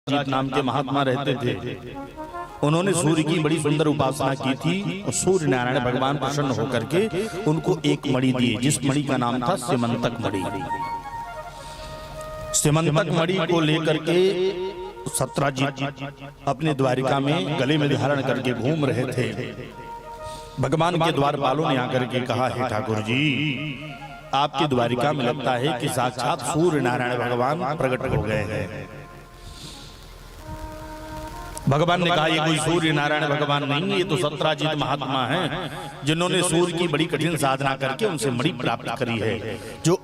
सत्राजीत नाम के महात्मा रहते थे। उन्होंने सूर्य की बड़ी सुंदर उपासना की थी और सूर्य नारायण भगवान प्रसन्न होकर के उनको एक मणि दिए, जिस मणि का नाम था सिमंतक मणि। सिमंतक मणि को लेकर के सत्राजीत अपने द्वारिका में गले में धारण करके घूम रहे थे। भगवान के द्वारपालों ने आकर के कहा, हे ठाकुर जी, आपकी द्वारिका में लगता है कि साक्षात सूर्य नारायण भगवान प्रकट हो गए हैं। भगवान ने कहा, ये कोई सूर्य नारायण भगवान नहीं, ये तो सत्राजीत महात्मा हैं, जिन्होंने सूर्य की बड़ी कठिन साधना करके उनसे मणि प्राप्त करी है, जो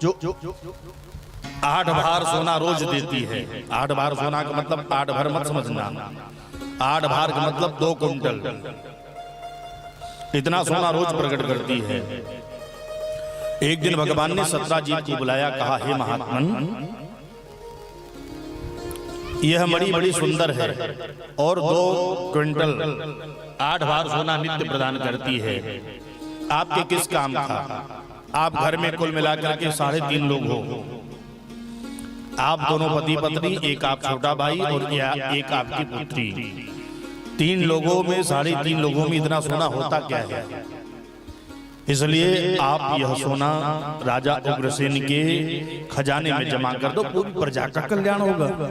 8 भार सोना रोज देती है। 8 भार सोना का मतलब 8 भर मत समझना, 8 भार का मतलब 2 कुंटल, इतना सोना रोज प्रकट करती है। एक दिन भगवान ने सत्राजीत को बुलाया, कहा, हे महात्मन, यह मणि बड़ी सुंदर है और 2 क्विंटल 8 भार सोना नित्य प्रदान करती है। आपके किस काम का? आप घर में कुल मिलाकर के 3.5 लोग हो। आप दोनों पति पत्नी, एक आप छोटा भाई और एक आपकी पुत्री। 3 लोगों में 3.5 लोगों में इतना सोना होता क्या है? इसलिए आप यह सोना राजा उग्रसेन के खजाने में जमा कर दो, पूरी प्रजा का कल्याण होगा।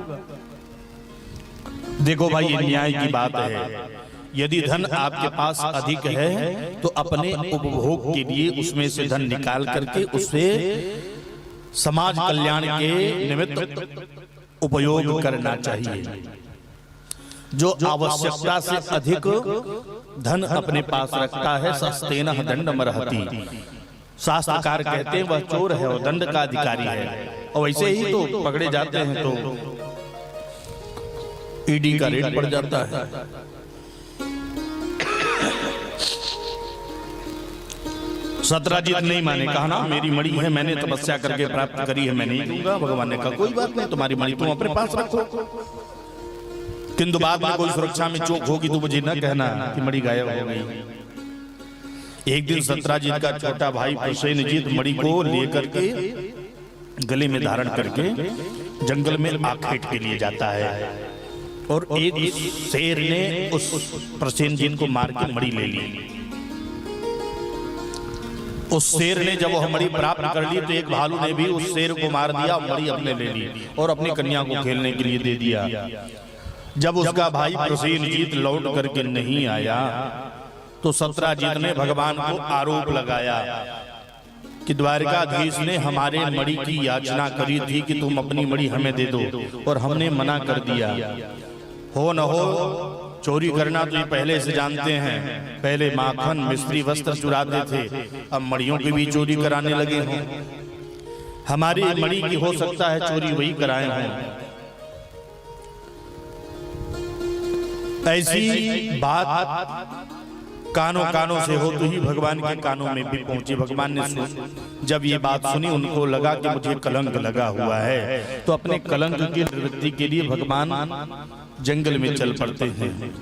देखो भाई, ये न्याय की बात है। यदि धन आपके पास अधिक है तो अपने उपभोग के लिए उसमें से धन निकाल करके उससे समाज कल्याण के निमित्त उपयोग करना चाहिए। जो आवश्यकता से अधिक धन अपने पास रखता है, सस्तेनः दंडमर्हति, शास्त्रकार कहते हैं वह चोर है और दंड का अधिकारी है। और वैसे ही तो पकड़े जाते हैं तो ईडी का रेट पड़ जाता है। सत्राजीत नहीं माने, कहा ना मेरी मणि है, मैंने तपस्या करके प्राप्त करी है, मैं नहीं दूंगा। भगवान ने कहा, कोई बात नहीं, तुम्हारी मणि तुम अपने पास रखो, किंतु बाद में कोई सुरक्षा में चूक होगी तो मुझे न कहना कि मणि गायब हो गई। एक दिन सत्राजीत का छोटा भाई प्रसेनजीत मणि को लेकर के गले में धारण करके जंगल में आखेट के लिए जाता है और एक शेर ने उस प्रसेनजीत को मार के मणि ले ली। उस शेर ने जब वह मणि प्राप्त कर ली तो एक भालू ने भी उस शेर को मार दिया, मणि अपने ले ली और अपनी कन्या को खेलने के लिए दे दिया। जब उसका भाई प्रसेनजीत लौट करके नहीं आया तो सत्राजीत ने भगवान को आरोप लगाया कि द्वारिकाधीश ने हमारे मणि की याचना करी थी कि तुम अपनी मणि हमें दे दो और हमने मना कर दिया। हो न हो चोरी करना तो ये पहले से जानते हैं, पहले माखन मिस्त्री वस्त्र चुराते थे, अब मणियों की भी चोरी कराने लगे हों। हमारी मणि की हो सकता है चोरी वही कराए हों। ऐसी बात कानों कानों से हो तो ही भगवान के कानों में भी पहुंची। भगवान ने जब ये बात सुनी उनको लगा कि मुझे कलंक लगा हुआ है, तो अपने कलंक की निवृत्ति के लिए भगवान जंगल में चल पड़ते हैं।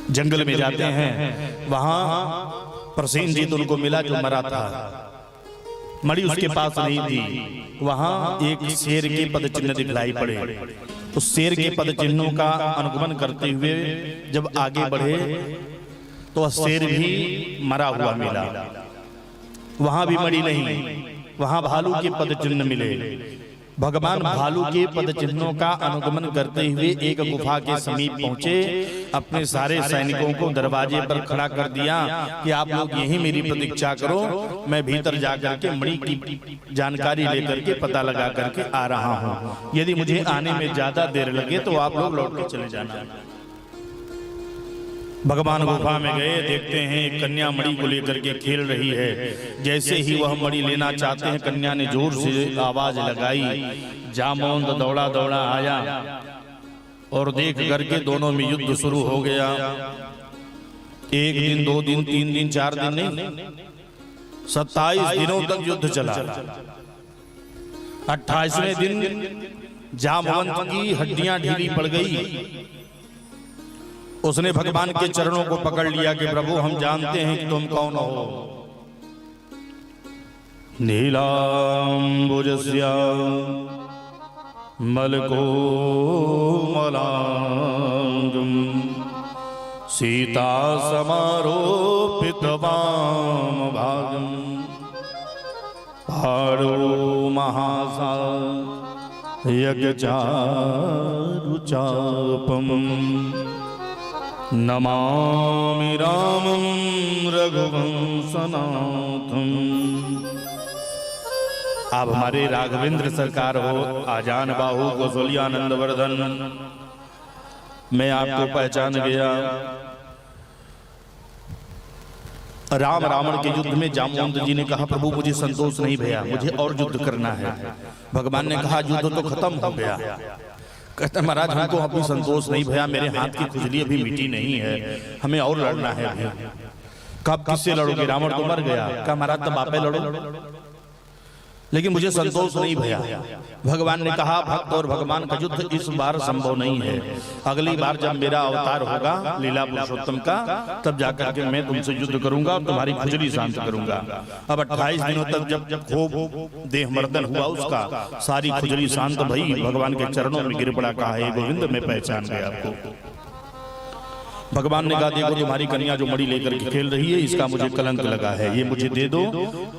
जंगल में जाते हैं, वहां प्रसेनजीत उनको मिला जो मरा था, मणि उसके पास नहीं थी। वहां एक शेर के पद चिन्ह दिखलाई पड़े। उस शेर के पद चिन्हों का अनुगमन करते हुए जब आगे बढ़े तो वह शेर भी मरा हुआ मिला। वहां भी मणि नहीं, वहां भालू के पद चिन्ह मिले। भगवान भालू के पद चिन्हों का अनुगमन करते हुए एक गुफा के समीप पहुंचे, अपने सारे सैनिकों को दरवाजे पर खड़ा कर दिया कि आप लोग यहीं मेरी प्रतीक्षा करो, मैं भीतर जाकर के मणि की जानकारी लेकर के पता लगा करके आ रहा हूं। यदि मुझे आने में ज्यादा देर लगे तो आप लोग लौट के चले जाना। भगवान गुफा में गए, देखते हैं एक कन्या मणि को लेकर के खेल रही है। जैसे ही वह मणि लेना चाहते हैं, कन्या ने जोर से आवाज लगाई। जामवंत दौड़ा दौड़ा आया और देख करके दोनों में युद्ध शुरू हो गया। 1 दिन 2 दिन 3 दिन 4 दिन नहीं, 27 दिनों तक युद्ध चला। 28वें दिन जामवंत की हड्डियां ढीली पड़ गई। उसने भगवान के चरणों को पकड़ लिया कि प्रभु हम जानते हैं कि तुम कौन हो। नीलांबुजस्य मलकोमलांगम सीता समारोपित वाम भागम पारो महासा यज्ञचारुचापम नमामि रामं रघुवंशनाथम। आप हमारे राघवेंद्र सरकार हो, आजान बाहु कौशल्यानंद वर्धन। मैं आपको पहचान गया। राम रावण के युद्ध में जामवंत जी ने कहा प्रभु मुझे संतोष नहीं भैया, मुझे और युद्ध करना है। भगवान ने कहा युद्ध तो खत्म हो गया। कहते महाराज हमको अभी संतोष नहीं भैया, मेरे हाथ की खुजली अभी मिटी नहीं है, हमें और लड़ना है। कब किससे लड़ोगे? रावण तो मर गया। कहा महाराज तब आपे लड़ो, लेकिन मुझे संतोष नहीं भैया। भगवान ने कहा भक्त और भगवान का युद्ध इस बार संभव नहीं है। अगली बार जब मेरा अवतार होगा लीला पुरुषोत्तम का, तब जाकर के मैं तुमसे युद्ध करूंगा और तुम्हारी खुजली शांत करूंगा। अब 28 दिनों तक जब खूब देह मर्दन हुआ उसका, सारी खुजली शांत भई। भगवान के चरणों में गिर पड़ा, कहा हे गोविंद मैं पहचान गया आपको। भगवान ने कहा देखो तुम्हारी कन्या जो मणि लेकर के खेल रही है, इसका मुझे कलंक लगा है, ये मुझे दे दो,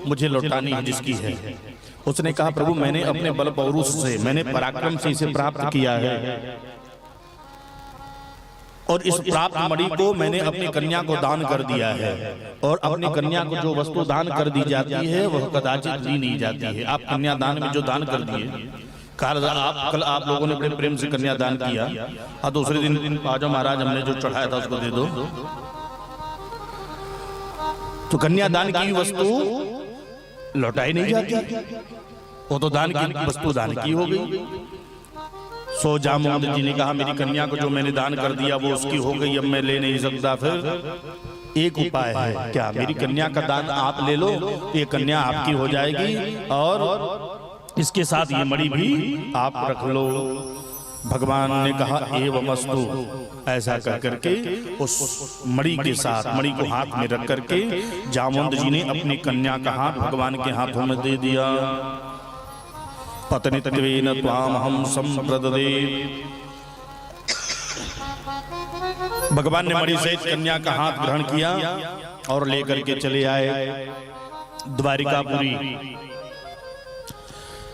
मुझे लौटानी है जिसकी है। उसने कहा प्रभु मैंने अपने बल पौरुष से, मैंने पराक्रम से इसे प्राप्त किया है, और इस प्राप्त मणि को मैंने अपनी कन्या को दान कर दिया है। और अपनी कन्या को जो वस्तु दान कर दी जाती है वह कदाचित ली नहीं जाती है। आप कन्या दान में जो दान कर दिए, कल आप लोगों ने बड़े प्रेम से कन्या दान किया, और दूसरे दिन आजो महाराज हमने जो चढ़ाया था उसको दे दो। तो कन्या दान की वस्तु लौटाई नहीं जाती, वो तो दान की वस्तु दान की हो गई। सो जामवंत जी ने कहा मेरी कन्या को जो मैंने दान कर दिया वो उसकी हो गई, अब मैं ले नहीं सकता। फिर एक उपाय है, क्या मेरी कन्या का दान आप ले लो, ये कन्या आपकी हो जाएगी, और इसके साथ ये मणि भी आप रख लो। भगवान ने कहा एवमस्तु। ऐसा कर करके उस मणि के साथ, मणि को हाथ में रख करके जामवंत जी ने अपनी कन्या का हाथ भगवान के हाथों में दे दिया। पत्नीत्वेन त्वामहं संप्रददे। भगवान ने मणि सहित कन्या का हाथ ग्रहण किया और लेकर के चले आए द्वारिकापुरी।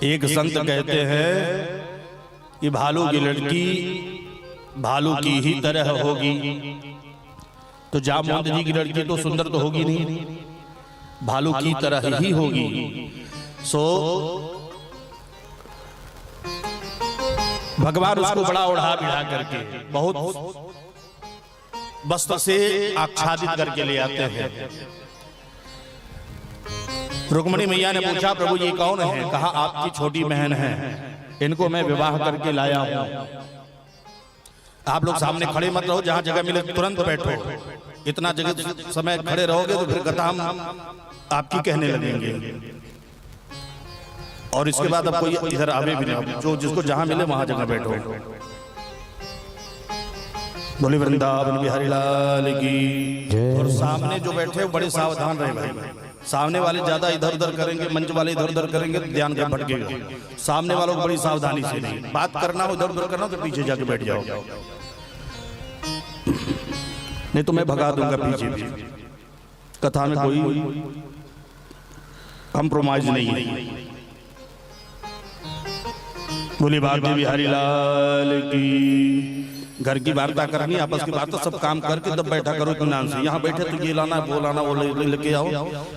एक संत कहते हैं कि भालू की लड़की भालू की ही तरह होगी, तो जामवंत जी की लड़की तो सुंदर तो होगी नहीं, भालू की तरह ही होगी। सो भगवान उसको बड़ा ओढ़ा बिढ़ा करके बहुत वस्त्र से आच्छादित करके ले आते हैं। रुक्मिणी मैया ने पूछा प्रभु ये कौन है? कहा आपकी छोटी बहन है, इनको मैं विवाह करके लाया हूं। आप लोग सामने खड़े मत रहो, जहां जगह मिले तुरंत बैठो। इतना जगह समय खड़े रहोगे तो फिर कथा हम आपकी कहने लगेंगे। और इसके बाद अब कोई इधर आवे भी नहीं, जो जिसको जहां मिले वहां जगह बैठो। बोले वृंदावन बिहारी लाल की। और सामने जो बैठे बड़े सावधान रहे भाई, सामने वाले ज्यादा इधर उधर करेंगे, मंच वाले इधर उधर करेंगे तो ध्यान का भटकेगा। सामने वालों को बड़ी सावधानी से नहीं बात करना हो, इधर उधर करना तो पीछे जाके बैठ जाओ, नहीं तो मैं भगा दूंगा पीछे भी। कथा में कोई कंप्रोमाइज नहीं है। बोली भाग्य बिहारी लाल की। घर की वार्ता करनी, आपस की बात, सब काम करके तब बैठा करो इत्मीनान से। यहाँ बैठे तो ये लाना वो लाना वो लेके आओ,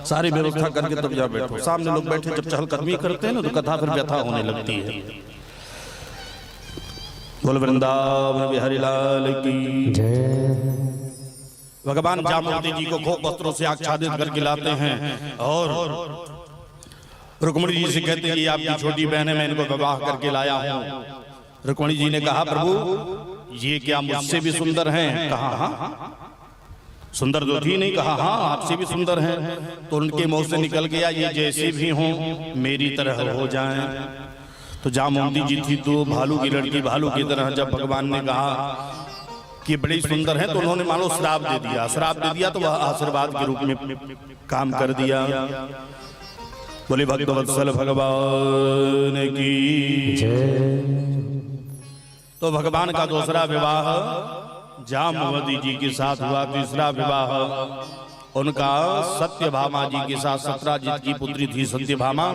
सारी व्यवस्था करके तब जा बैठो। सामने लोग बैठे जब चहलकदमी करते हैं ना तो कथा फिर व्यथा होने लगती है। बोल वृंदावन बिहारी लाल की जय। भगवान जामवंती जी को खूब वस्त्रों से आच्छादित करके लाते हैं और रुक्मिणी जी से कहते हैं ये आपकी छोटी बहन है, मैं इनको विवाह करके लाया हूँ। रुक्मिणी जी ने कहा प्रभु ये क्या मुझसे भी सुंदर हैं? कहा हाँ सुंदर तो थी नहीं, कहा हाँ आपसे भी सुंदर हैं। तो उनके मुंह से निकल गया ये जैसे भी हों मेरी तरह हो जाएं। तो जामवंती जी थी तो भालू की लड़की भालू की तरह। जब भगवान ने कहा कि बड़ी सुंदर है तो उन्होंने मानो श्राप दे दिया। श्राप दे दिया तो वह आशीर्वाद के रूप में काम कर दिया। बोले भक्तवत्सल भगवान की तो भगवान का दूसरा विवाह जामवती जी के साथ हुआ। तीसरा विवाह उनका सत्यभामा जी के साथ, सत्यजीत की पुत्री थी सत्यभामा।